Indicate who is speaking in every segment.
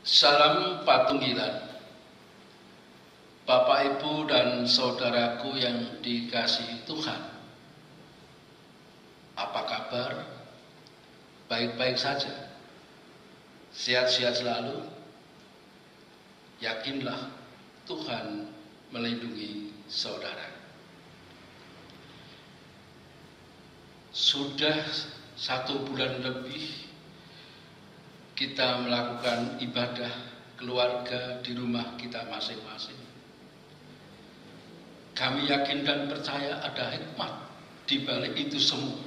Speaker 1: Salam Patunggilan, Bapak, Ibu, dan saudaraku yang dikasihi Tuhan. Apa kabar? Baik-baik saja? Sehat-sehat selalu? Yakinlah Tuhan melindungi saudara. Sudah 1 bulan lebih kita melakukan ibadah keluarga di rumah kita masing-masing. Kami yakin dan percaya ada hikmat di balik itu semua.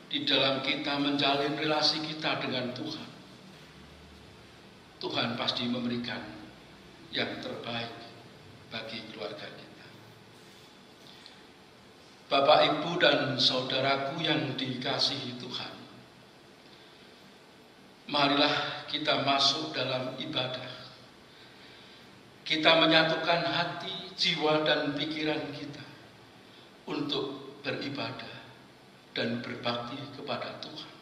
Speaker 1: Di dalam kita menjalin relasi kita dengan Tuhan, Tuhan pasti memberikan yang terbaik bagi keluarga kita. Bapak, Ibu, dan saudaraku yang dikasihi Tuhan, marilah kita masuk dalam ibadah. Kita menyatukan hati, jiwa, dan pikiran kita untuk beribadah dan berbakti kepada Tuhan.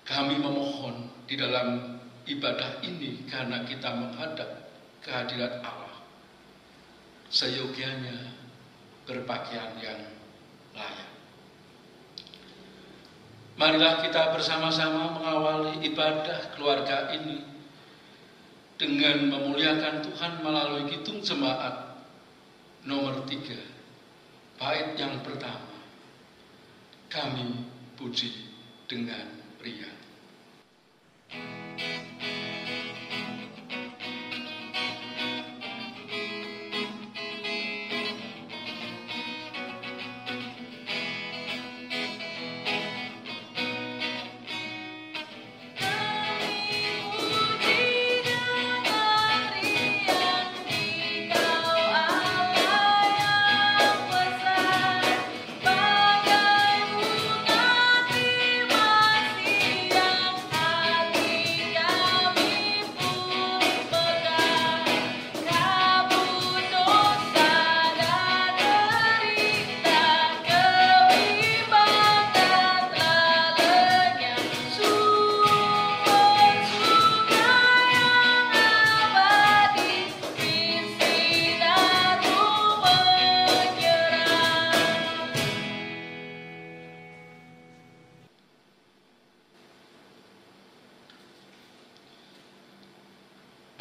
Speaker 1: Kami memohon di dalam ibadah ini karena kita menghadap kehadirat Allah, seyogianya berpakaian yang layak. Marilah kita bersama-sama mengawali ibadah keluarga ini dengan memuliakan Tuhan melalui Kidung Jemaat nomor 3, bait yang pertama. Kami puji dengan riang.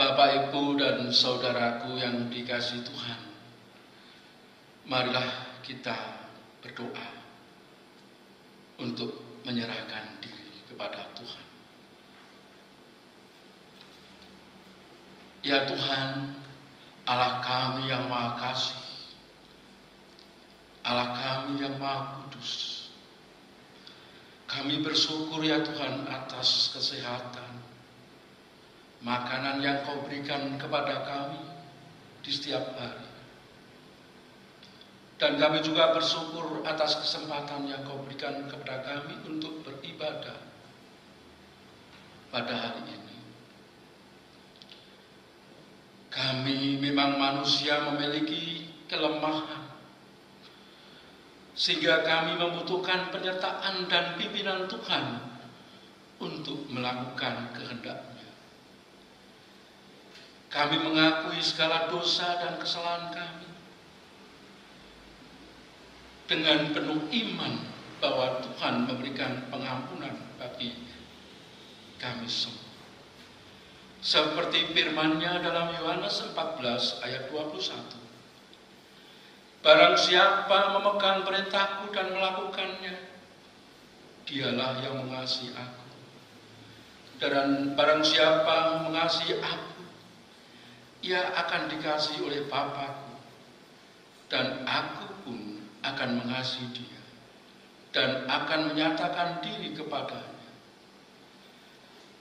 Speaker 1: Bapak, Ibu, dan saudaraku yang dikasihi Tuhan, marilah kita berdoa untuk menyerahkan diri kepada Tuhan. Ya Tuhan, Allah kami yang Maha Kasih, Allah kami yang Maha Kudus, kami bersyukur ya Tuhan atas kesehatan, makanan yang Kau berikan kepada kami di setiap hari. Dan kami juga bersyukur atas kesempatan yang Kau berikan kepada kami untuk beribadah pada hari ini. Kami memang manusia memiliki kelemahan, sehingga kami membutuhkan penyertaan dan pimpinan Tuhan untuk melakukan kehendak-Nya. Kami mengakui segala dosa dan kesalahan kami dengan penuh iman bahwa Tuhan memberikan pengampunan bagi kami semua. Seperti firman-Nya dalam Yohanes 14 ayat 21. Barang siapa memegang perintahku dan melakukannya, dialah yang mengasihi aku. Dan barang siapa mengasihi aku, ia akan dikasihi oleh Bapa-Ku, dan aku pun akan mengasihi dia, dan akan menyatakan diri kepadanya.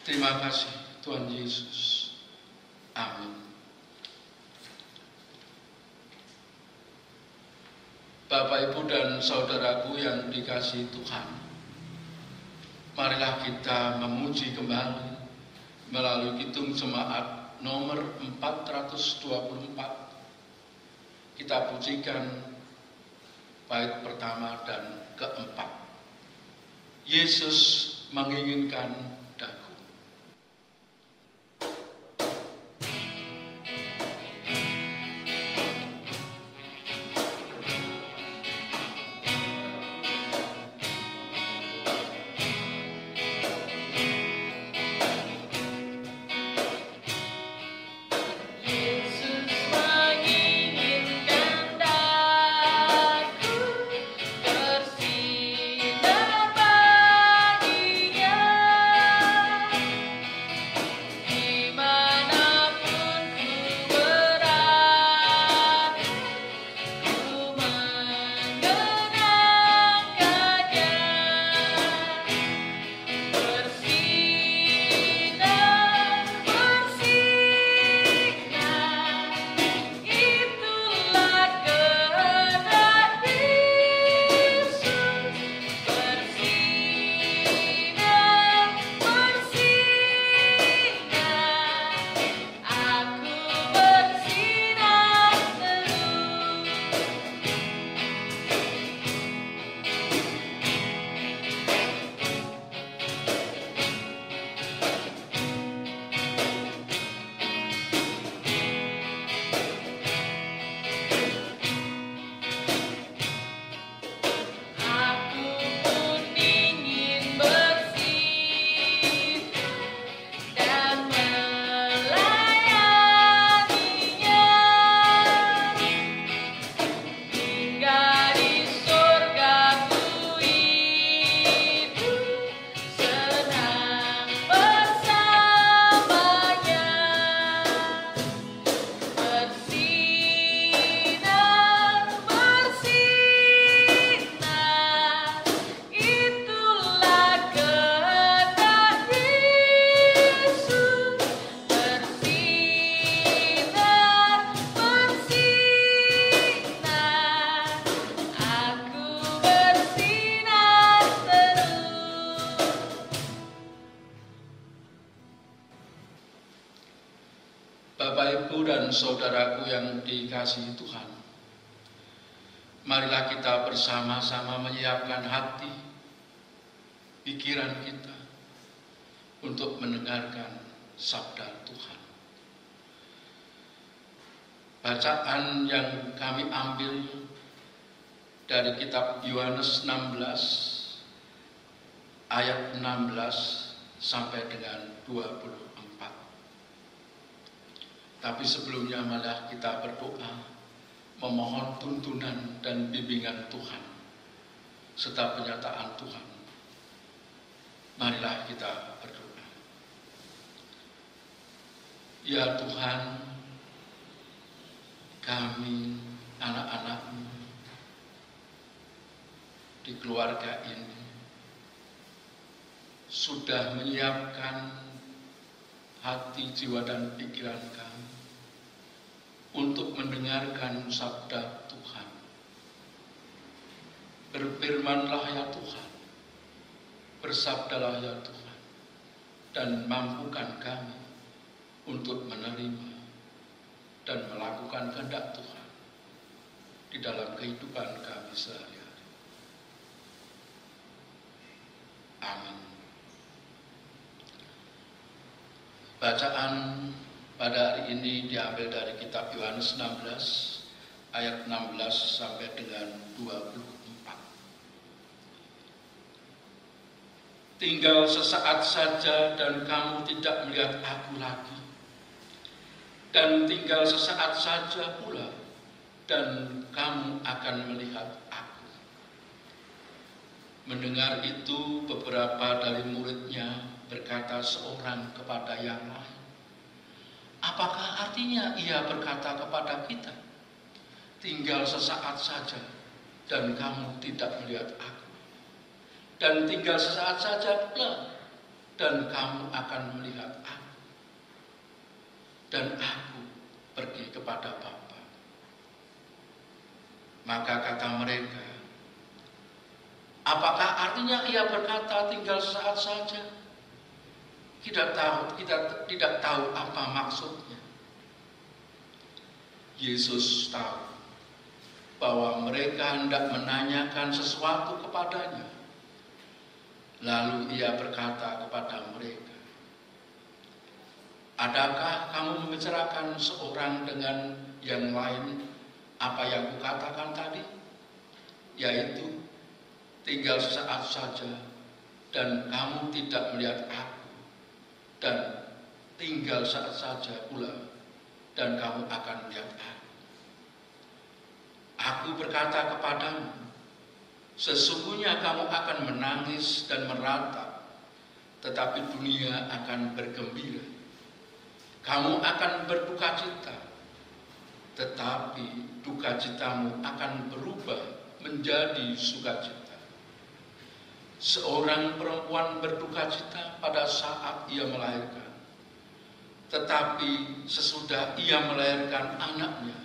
Speaker 1: Terima kasih Tuhan Yesus. Amin. Bapak, Ibu, dan saudaraku yang dikasihi Tuhan, marilah kita memuji kembali melalui Kidung Jemaat nomor 424. Kita pujikan bait pertama dan keempat. Yesus menginginkan daku. dan saudaraku yang dikasihi Tuhan, marilah kita bersama-sama menyiapkan hati, pikiran kita untuk mendengarkan sabda Tuhan. Bacaan yang kami ambil dari kitab Yohanes 16 ayat 16 sampai dengan 24. Tapi sebelumnya malah kita berdoa, memohon tuntunan dan bimbingan Tuhan serta penyertaan Tuhan. Marilah kita berdoa. Ya Tuhan, kami anak-anak-Mu di keluarga ini sudah menyiapkan hati, jiwa, dan pikiran kami untuk mendengarkan sabda Tuhan. Berfirmanlah ya Tuhan, bersabdalah ya Tuhan, dan mampukan kami untuk menerima dan melakukan kehendak Tuhan di dalam kehidupan kami sehari-hari. Amin. Bacaan pada hari ini diambil dari kitab Yohanes 16 ayat 16 sampai dengan 24. Tinggal sesaat saja dan kamu tidak melihat aku lagi, dan tinggal sesaat saja pula dan kamu akan melihat aku. Mendengar itu, beberapa dari muridnya berkata seorang kepada yang lain, apakah artinya ia berkata kepada kita, tinggal sesaat saja dan kamu tidak melihat aku, dan tinggal sesaat saja pula dan kamu akan melihat aku, dan aku pergi kepada Bapa. Maka kata mereka, apakah artinya ia berkata tinggal sesaat saja? Kita tidak tahu apa maksudnya. Yesus tahu bahwa mereka hendak menanyakan sesuatu kepadanya. Lalu ia berkata kepada mereka, adakah kamu membicarakan seorang dengan yang lain apa yang kukatakan tadi? Yaitu, tinggal sesaat saja dan kamu tidak melihat aku, dan tinggal saat saja pula dan kamu akan melihat aku. Aku berkata kepadamu, sesungguhnya kamu akan menangis dan meratap, tetapi dunia akan bergembira. Kamu akan berduka cita, tetapi duka citamu akan berubah menjadi sukacita. Seorang perempuan berduka cita pada saat ia melahirkan, tetapi sesudah ia melahirkan anaknya,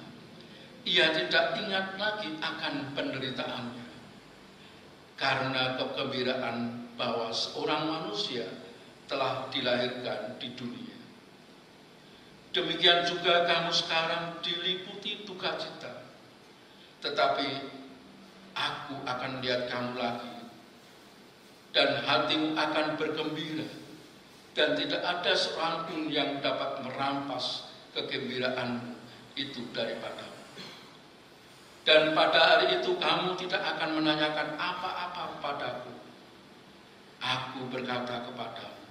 Speaker 1: ia tidak ingat lagi akan penderitaannya, karena kegembiraan bahwa seorang manusia telah dilahirkan di dunia. Demikian juga kamu sekarang diliputi duka cita, tetapi aku akan lihat kamu lagi, dan hatimu akan bergembira, dan tidak ada seorang pun yang dapat merampas kegembiraanmu itu daripadamu. Dan pada hari itu kamu tidak akan menanyakan apa-apa padaku. Aku berkata kepadamu,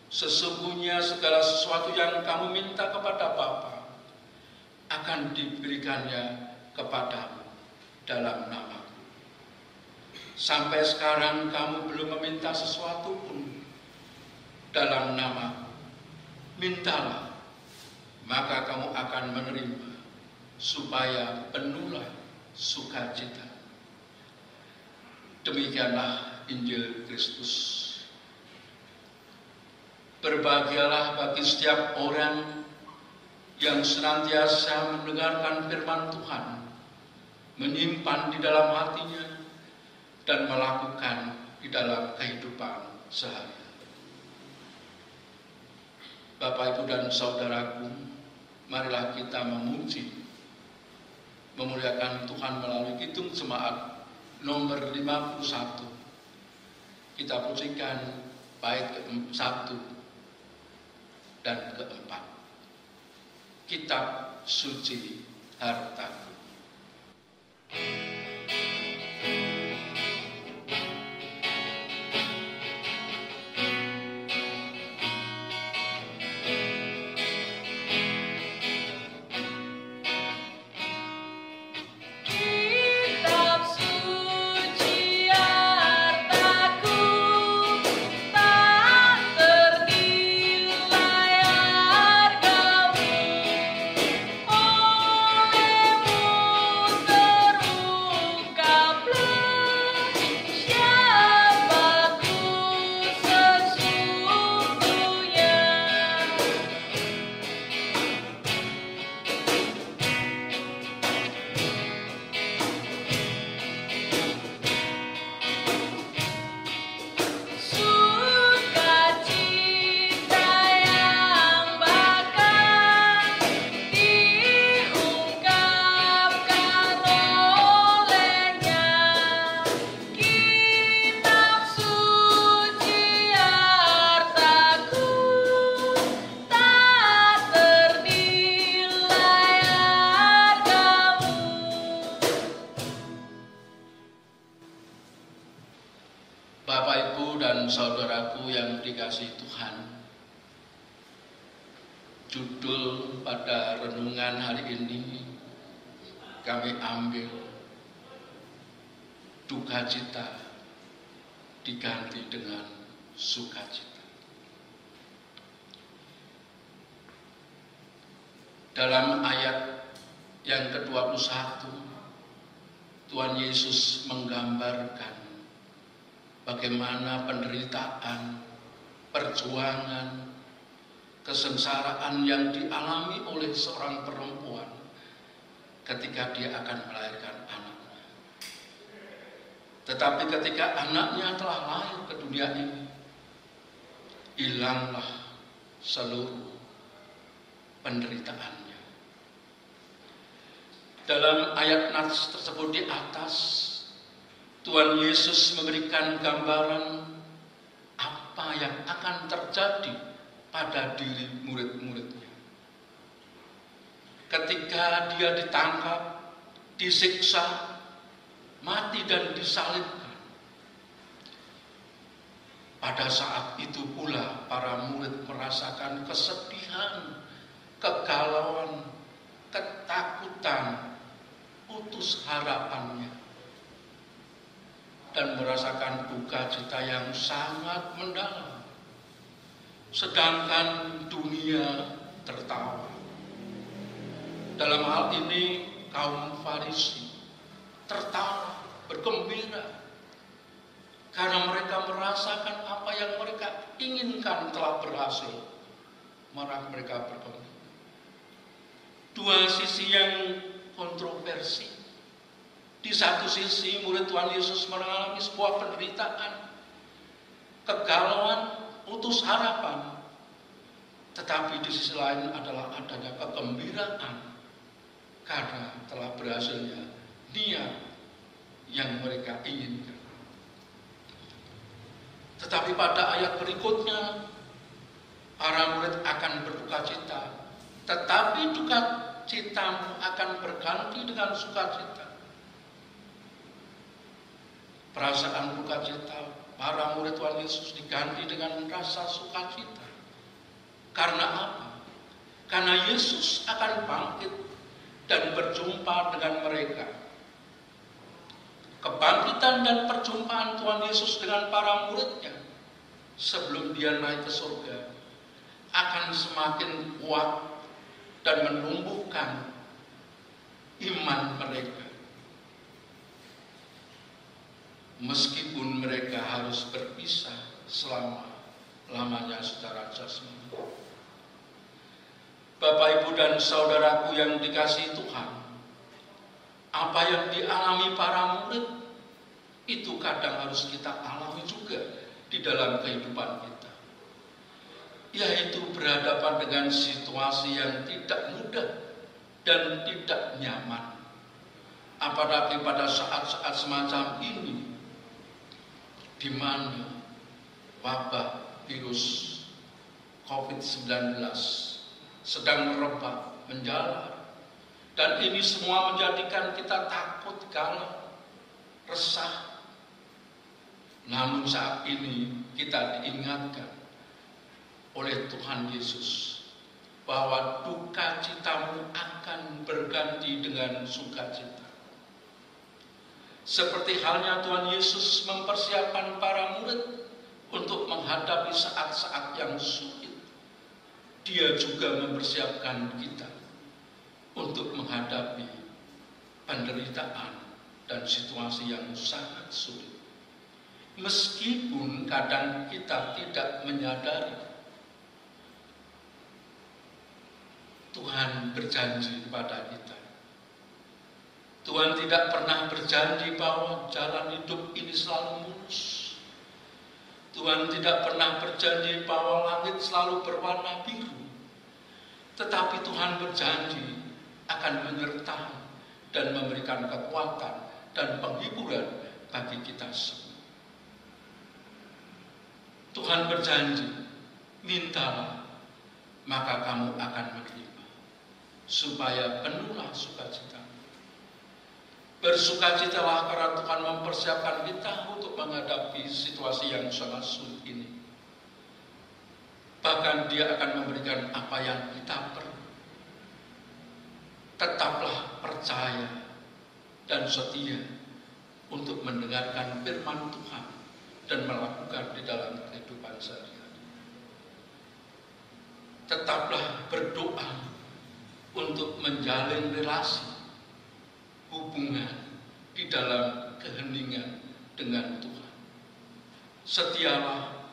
Speaker 1: sesungguhnya segala sesuatu yang kamu minta kepada Bapa akan diberikannya kepadamu dalam nama. Sampai sekarang kamu belum meminta sesuatu pun dalam nama. Mintalah, maka kamu akan menerima, supaya penuhlah sukacita. Demikianlah Injil Kristus. Berbahagialah bagi setiap orang yang senantiasa mendengarkan firman Tuhan, menyimpan di dalam hatinya, dan melakukan di dalam kehidupan sehari-hari. Bapak, Ibu, dan saudaraku, marilah kita memuji, memuliakan Tuhan melalui kidung jemaat nomor 51. Kita pujikan bait ke-1 dan ke-4. Kitab Suci Hartaku. Bapak, Ibu, dan saudaraku yang dikasihi Tuhan, judul pada renungan hari ini kami ambil duka cita diganti dengan sukacita. Dalam ayat yang ke-21, Tuhan Yesus menggambarkan bagaimana penderitaan, perjuangan, kesengsaraan yang dialami oleh seorang perempuan ketika dia akan melahirkan anaknya. Tetapi ketika anaknya telah lahir ke dunia ini, hilanglah seluruh penderitaannya. Dalam ayat nas tersebut di atas, Tuhan Yesus memberikan gambaran apa yang akan terjadi pada diri murid-muridnya. Ketika dia ditangkap, disiksa, mati dan disalibkan. Pada saat itu pula para murid merasakan kesedihan, kegalauan, ketakutan, putus harapannya, dan merasakan duka cita yang sangat mendalam. Sedangkan dunia tertawa. Dalam hal ini kaum Farisi tertawa, bergembira, karena mereka merasakan apa yang mereka inginkan telah berhasil. Maka mereka bergembira. Dua sisi yang kontroversi. Di satu sisi murid Tuhan Yesus mengalami sebuah penderitaan, kegalauan, putus harapan. Tetapi di sisi lain adalah adanya kegembiraan karena telah berhasilnya niat yang mereka inginkan. Tetapi pada ayat berikutnya, para murid akan berduka cita, tetapi duka citamu akan berganti dengan sukacita. Perasaan duka cita para murid Tuhan Yesus diganti dengan rasa sukacita. Karena apa? Karena Yesus akan bangkit dan berjumpa dengan mereka. Kebangkitan dan perjumpaan Tuhan Yesus dengan para muridnya sebelum dia naik ke surga akan semakin kuat dan menumbuhkan iman mereka. Meskipun mereka harus berpisah selama-lamanya secara jasmani. Bapak, Ibu, dan saudaraku yang dikasihi Tuhan, apa yang dialami para murid itu kadang harus kita alami juga di dalam kehidupan kita. yaitu berhadapan dengan situasi yang tidak mudah dan tidak nyaman. Apalagi pada saat-saat semacam ini, di mana wabah virus COVID-19 sedang merebak, menjalar. Dan ini semua menjadikan kita takut, galau, resah. Namun saat ini kita diingatkan oleh Tuhan Yesus bahwa duka citamu akan berganti dengan sukacita. Seperti halnya Tuhan Yesus mempersiapkan para murid untuk menghadapi saat-saat yang sulit, Dia juga mempersiapkan kita untuk menghadapi penderitaan dan situasi yang sangat sulit. Meskipun kadang kita tidak menyadari, Tuhan berjanji kepada kita. Tuhan tidak pernah berjanji bahwa jalan hidup ini selalu mulus. Tuhan tidak pernah berjanji bahwa langit selalu berwarna biru. Tetapi Tuhan berjanji akan menyertai dan memberikan kekuatan dan penghiburan bagi kita semua. Tuhan berjanji, mintalah, maka kamu akan menerima, supaya penuhlah sukacita. Bersukacitalah karena Tuhan mempersiapkan kita untuk menghadapi situasi yang sangat sulit ini. Bahkan Dia akan memberikan apa yang kita perlu. Tetaplah percaya dan setia untuk mendengarkan firman Tuhan dan melakukan di dalam kehidupan sehari-hari. Tetaplah berdoa untuk menjalin relasi, hubungan di dalam keheningan dengan Tuhan. Setialah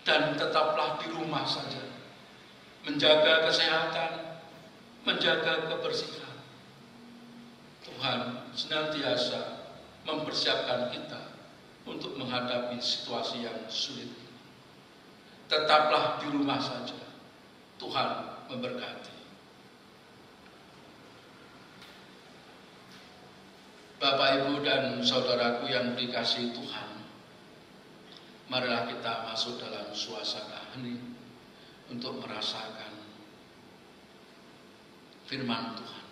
Speaker 1: dan tetaplah di rumah saja, menjaga kesehatan, menjaga kebersihan. Tuhan senantiasa mempersiapkan kita untuk menghadapi situasi yang sulit. Tetaplah di rumah saja, Tuhan memberkati. Bapak, Ibu, dan saudaraku yang dikasihi Tuhan, marilah kita masuk dalam suasana hening untuk merasakan firman Tuhan.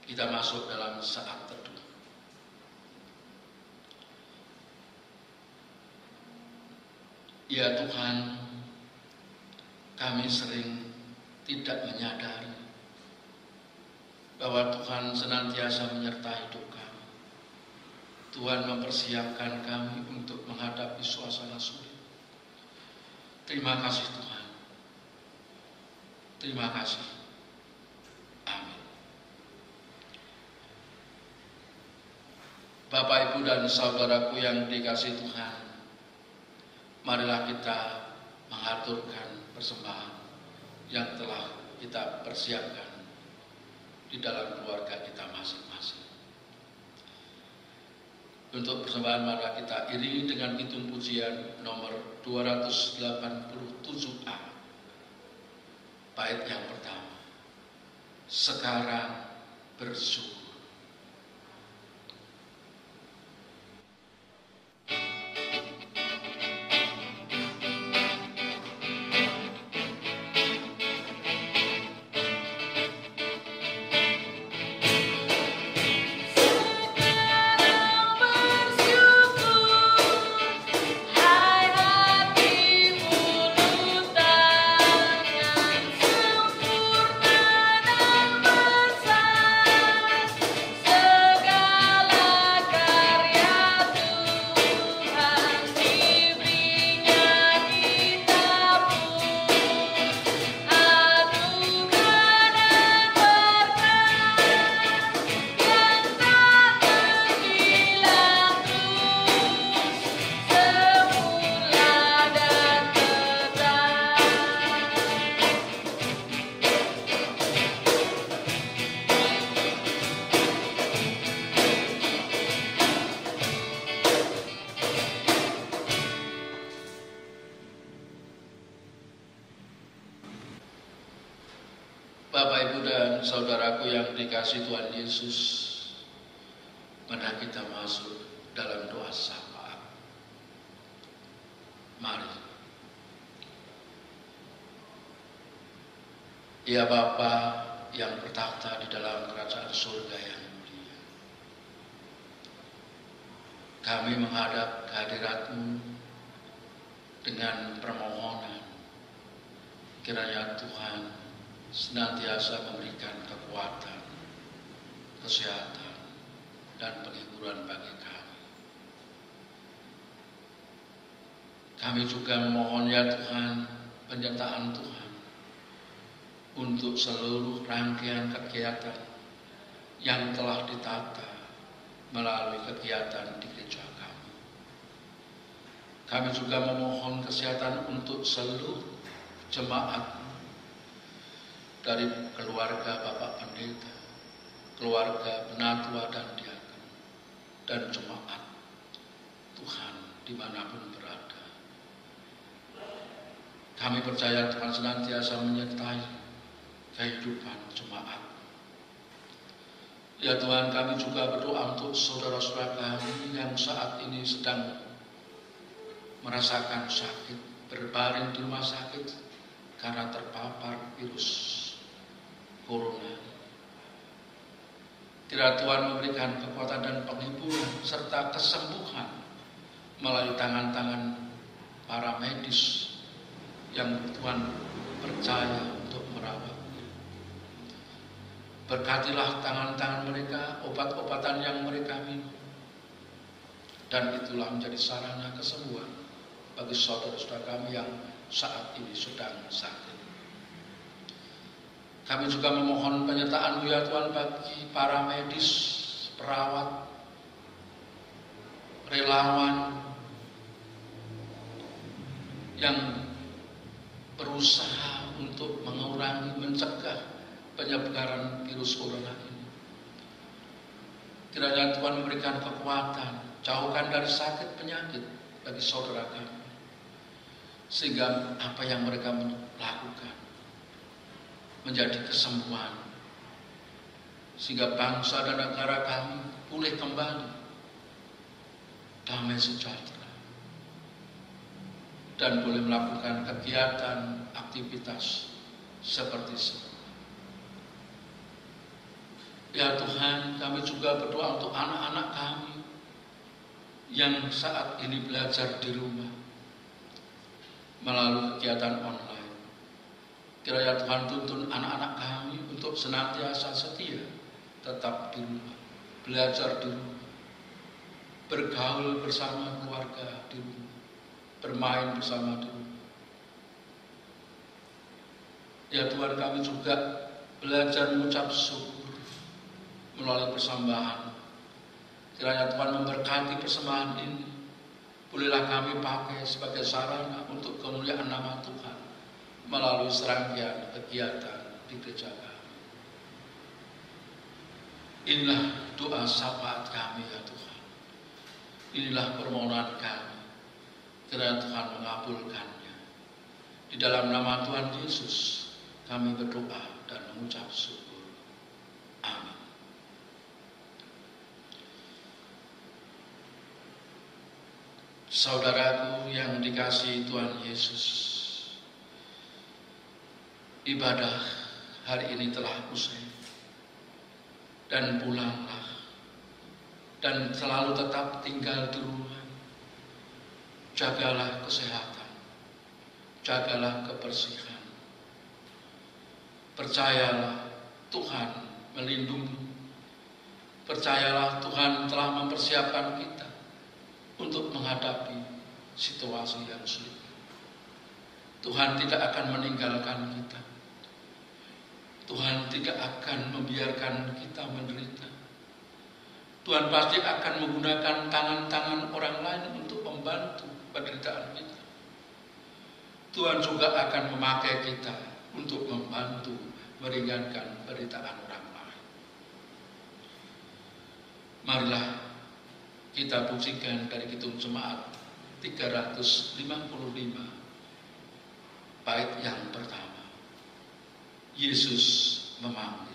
Speaker 1: Kita masuk dalam saat teduh. Ya Tuhan, kami sering tidak menyadari bahwa Tuhan senantiasa menyertai hidup kami. Tuhan mempersiapkan kami untuk menghadapi suasana sulit. Terima kasih Tuhan. Terima kasih. Amin. Bapak, Ibu, dan saudaraku yang dikasihi Tuhan, marilah kita mengaturkan persembahan yang telah kita persiapkan di dalam keluarga kita masing-masing. Untuk persembahan marilah kita iringi dengan kidung pujian nomor 287A. Bait yang pertama, sekarang bersyukur. saudaraku yang dikasihi Tuhan Yesus, mari kita masuk dalam doa syafaat. Mari. Ya Bapa yang bertakhta di dalam kerajaan surga yang mulia, kami menghadap kehadirat-Mu dengan permohonan kiranya Tuhan senantiasa memberikan kekuatan, kesehatan, dan penghiburan bagi kami. Kami juga memohon ya Tuhan, penyertaan Tuhan untuk seluruh rangkaian kegiatan yang telah ditata melalui kegiatan di gereja kami. Kami juga memohon kesehatan untuk seluruh jemaat, dari keluarga Bapak Pendeta, keluarga penatua dan diaken, dan jemaat Tuhan dimanapun berada. Kami percaya Tuhan senantiasa menyertai kehidupan jemaat. Ya Tuhan, kami juga berdoa untuk saudara-saudara kami yang saat ini sedang merasakan sakit, berbaring di rumah sakit karena terpapar virus Corona. Kiranya Tuhan memberikan kekuatan dan penghiburan serta kesembuhan melalui tangan-tangan para medis yang Tuhan percaya untuk merawat. Berkatilah tangan-tangan mereka, obat-obatan yang mereka minum, dan itulah menjadi sarana kesembuhan bagi saudara-saudara kami yang saat ini sedang sakit. Kami juga memohon penyertaan-Mu ya Tuhan bagi para medis, perawat, relawan yang berusaha untuk mengurangi, mencegah penyebaran virus corona ini. Kiranya Tuhan memberikan kekuatan, jauhkan dari sakit penyakit bagi saudara kami, sehingga apa yang mereka lakukan menjadi kesembuhan, sehingga bangsa dan negara kami pulih kembali, damai sejahtera, dan boleh melakukan kegiatan, aktivitas seperti semula. Ya Tuhan, kami juga berdoa untuk anak-anak kami yang saat ini belajar di rumah melalui kegiatan online. Kiranya Tuhan tuntun anak-anak kami untuk senantiasa setia, tetap di rumah, belajar di rumah, bergaul bersama keluarga di rumah, bermain bersama di rumah. Ya Tuhan, kami juga belajar mengucap syukur melalui persembahan. Kiranya Tuhan memberkati persembahan ini, bolehlah kami pakai sebagai sarana untuk kemuliaan nama Tuhan melalui serangkaian kegiatan di gereja kami. Inilah doa syafaat kami ya Tuhan. Inilah permohonan kami. Kiranya Tuhan mengabulkannya. Di dalam nama Tuhan Yesus kami berdoa dan mengucap syukur. Amin. Saudaraku yang dikasihi Tuhan Yesus, ibadah hari ini telah usai, dan pulanglah, dan selalu tetap tinggal di rumah. Jagalah kesehatan, jagalah kebersihan. Percayalah Tuhan melindungi. Percayalah Tuhan telah mempersiapkan kita untuk menghadapi situasi yang sulit. Tuhan tidak akan meninggalkan kita. Tuhan tidak akan membiarkan kita menderita. Tuhan pasti akan menggunakan tangan-tangan orang lain untuk membantu penderitaan kita. Tuhan juga akan memakai kita untuk membantu meringankan penderitaan orang lain. Marilah kita pujikan dari Kidung Jemaat 355 bait yang pertama. Yesus memanggil.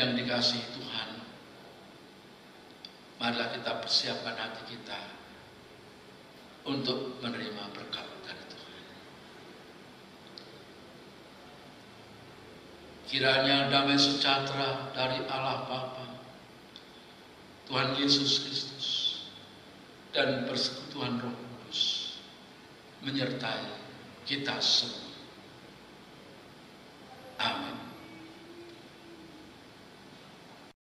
Speaker 1: yang dikasihi Tuhan, marilah kita persiapkan hati kita untuk menerima berkat dari Tuhan. Kiranya damai sejahtera dari Allah Bapa, Tuhan Yesus Kristus, dan persekutuan Roh Kudus menyertai kita semua.